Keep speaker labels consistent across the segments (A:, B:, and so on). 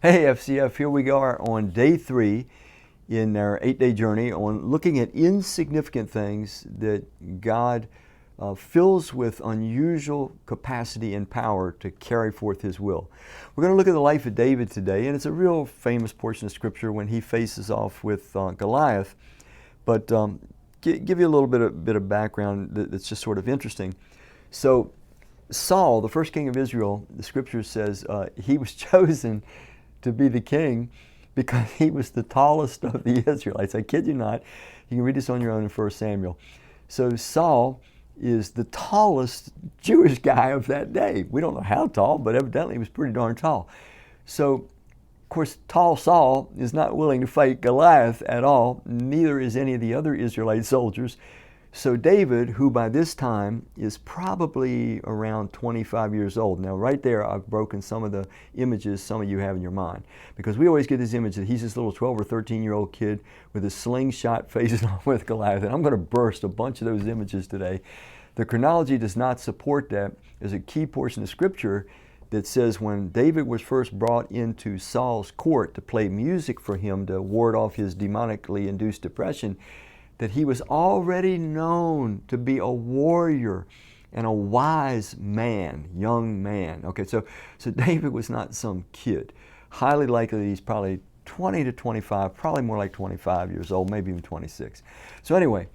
A: Hey FCF, here we are on day 3 in our 8-day journey on looking at insignificant things that God fills with unusual capacity and power to carry forth His will. We're going to look at the life of David today, and it's a real famous portion of Scripture when he faces off with Goliath. But give you a little bit of background that's just sort of interesting. So Saul, the first king of Israel, the Scripture says he was chosen to be the king because he was the tallest of the Israelites. I kid you not. You can read this on your own in 1 Samuel. So Saul is the tallest Jewish guy of that day. We don't know how tall, but evidently he was pretty darn tall. So, of course, tall Saul is not willing to fight Goliath at all. Neither is any of the other Israelite soldiers. So David, who by this time is probably around 25 years old. Now right there I've broken some of the images some of you have in your mind. Because we always get this image that he's this little 12 or 13-year-old kid with a slingshot facing off with Goliath. And I'm going to burst a bunch of those images today. The chronology does not support that. There's a key portion of Scripture that says when David was first brought into Saul's court to play music for him to ward off his demonically induced depression, that he was already known to be a warrior and a wise man, young man. Okay, so David was not some kid. Highly likely he's probably 20 to 25, probably more like 25 years old, maybe even 26. So anyway,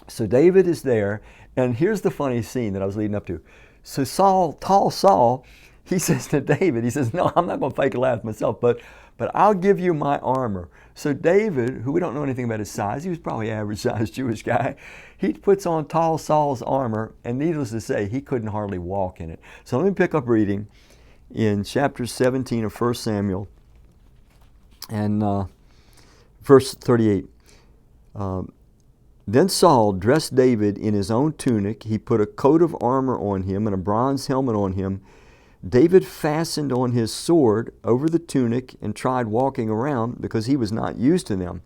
A: so David is there, and here's the funny scene that I was leading up to. So Saul, tall Saul, he says to David, he says, no, I'm not going to fight Goliath myself, but I'll give you my armor. So David, who we don't know anything about his size, he was probably an average sized Jewish guy, he puts on tall Saul's armor, and needless to say, he couldn't hardly walk in it. So let me pick up reading in chapter 17 of 1 Samuel and verse 38. Then Saul dressed David in his own tunic. He put a coat of armor on him and a bronze helmet on him. David fastened on his sword over the tunic and tried walking around because he was not used to them.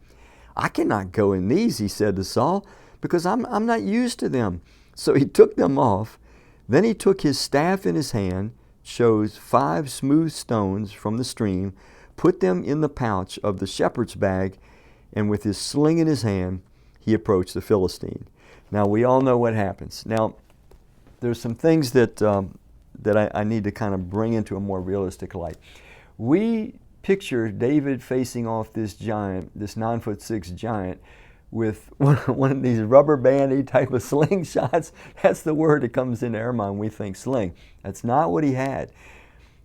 A: I cannot go in these, he said to Saul, because I'm not used to them. So he took them off. Then he took his staff in his hand, chose 5 smooth stones from the stream, put them in the pouch of the shepherd's bag, and with his sling in his hand, he approached the Philistine. Now we all know what happens. Now there's some things that I need to kind of bring into a more realistic light. We picture David facing off this giant, this 9'6" giant, with one of these rubber bandy type of slingshots. That's the word that comes into our mind when we think sling. That's not what he had.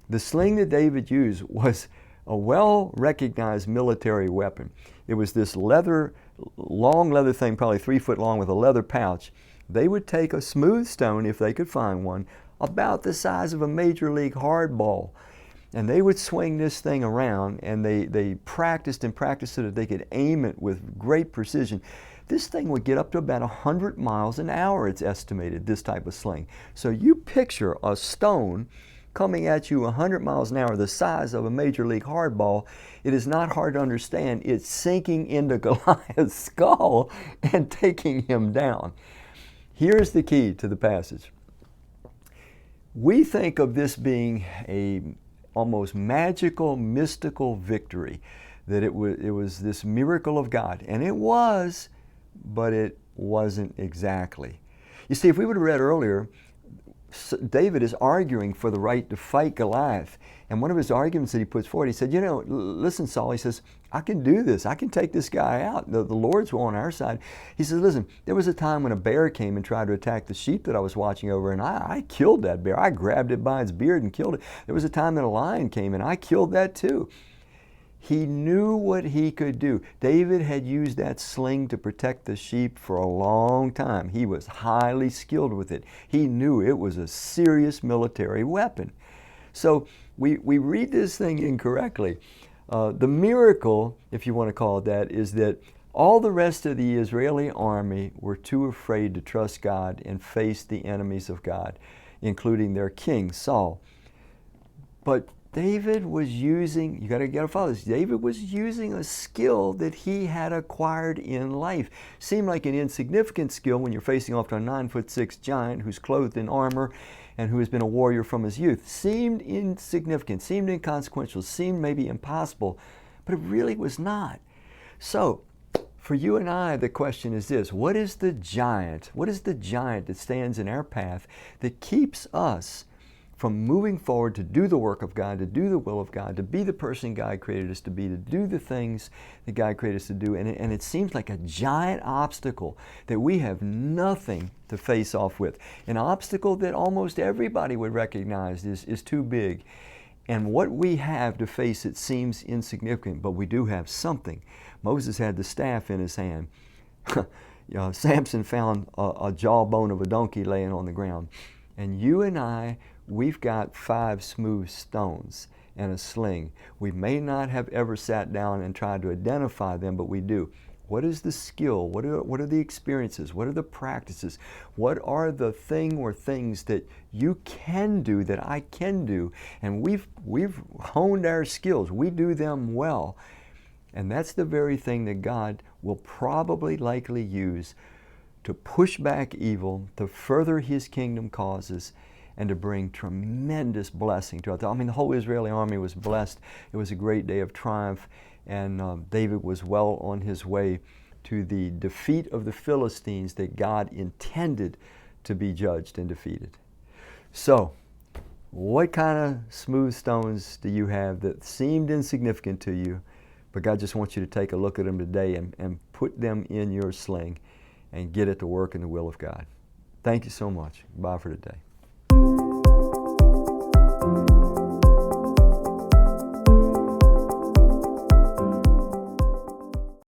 A: The sling that David used was a well-recognized military weapon. It was this long leather thing, probably 3 foot long, with a leather pouch. They would take a smooth stone, if they could find one, about the size of a major league hardball, and they would swing this thing around, and they practiced and practiced so that they could aim it with great precision. This thing would get up to about 100 miles an hour, it's estimated, this type of sling. So you picture a stone coming at you 100 miles an hour, the size of a major league hardball. It is not hard to understand. It's sinking into Goliath's skull and taking him down. Here's the key to the passage. We think of this being a almost magical, mystical victory, that it was this miracle of God. And it was, but it wasn't exactly. You see, if we would have read earlier, David is arguing for the right to fight Goliath. And one of his arguments that he puts forward, he said, listen, Saul, he says, I can do this. I can take this guy out. The Lord's on our side. He says, listen, there was a time when a bear came and tried to attack the sheep that I was watching over, and I killed that bear. I grabbed it by its beard and killed it. There was a time that a lion came, and I killed that too. He knew what he could do. David had used that sling to protect the sheep for a long time. He was highly skilled with it. He knew it was a serious military weapon. So we read this thing incorrectly. The miracle, if you want to call it that, is that all the rest of the Israeli army were too afraid to trust God and face the enemies of God, including their king, Saul. But David was using, you got to follow this, David was using a skill that he had acquired in life. Seemed like an insignificant skill when you're facing off to a 9'6" giant who's clothed in armor and who has been a warrior from his youth, seemed insignificant, seemed inconsequential, seemed maybe impossible, but it really was not. So, for you and I, the question is this: what is the giant? What is the giant that stands in our path that keeps us from moving forward to do the work of God, to do the will of God, to be the person God created us to be, to do the things that God created us to do? And it seems like a giant obstacle that we have nothing to face off with. An obstacle that almost everybody would recognize is too big. And what we have to face it seems insignificant, but we do have something. Moses had the staff in his hand. Samson found a jawbone of a donkey laying on the ground. And you and I, we've got 5 smooth stones and a sling. We may not have ever sat down and tried to identify them, but we do. What is the skill? What are the experiences? What are the practices? What are the thing or things that you can do, that I can do? And we've honed our skills. We do them well. And that's the very thing that God will probably likely use to push back evil, to further His kingdom causes, and to bring tremendous blessing to us. I mean, the whole Israeli army was blessed. It was a great day of triumph, and David was well on his way to the defeat of the Philistines that God intended to be judged and defeated. So, what kind of smooth stones do you have that seemed insignificant to you, but God just wants you to take a look at them today and put them in your sling and get it to work in the will of God? Thank you so much. Bye for today.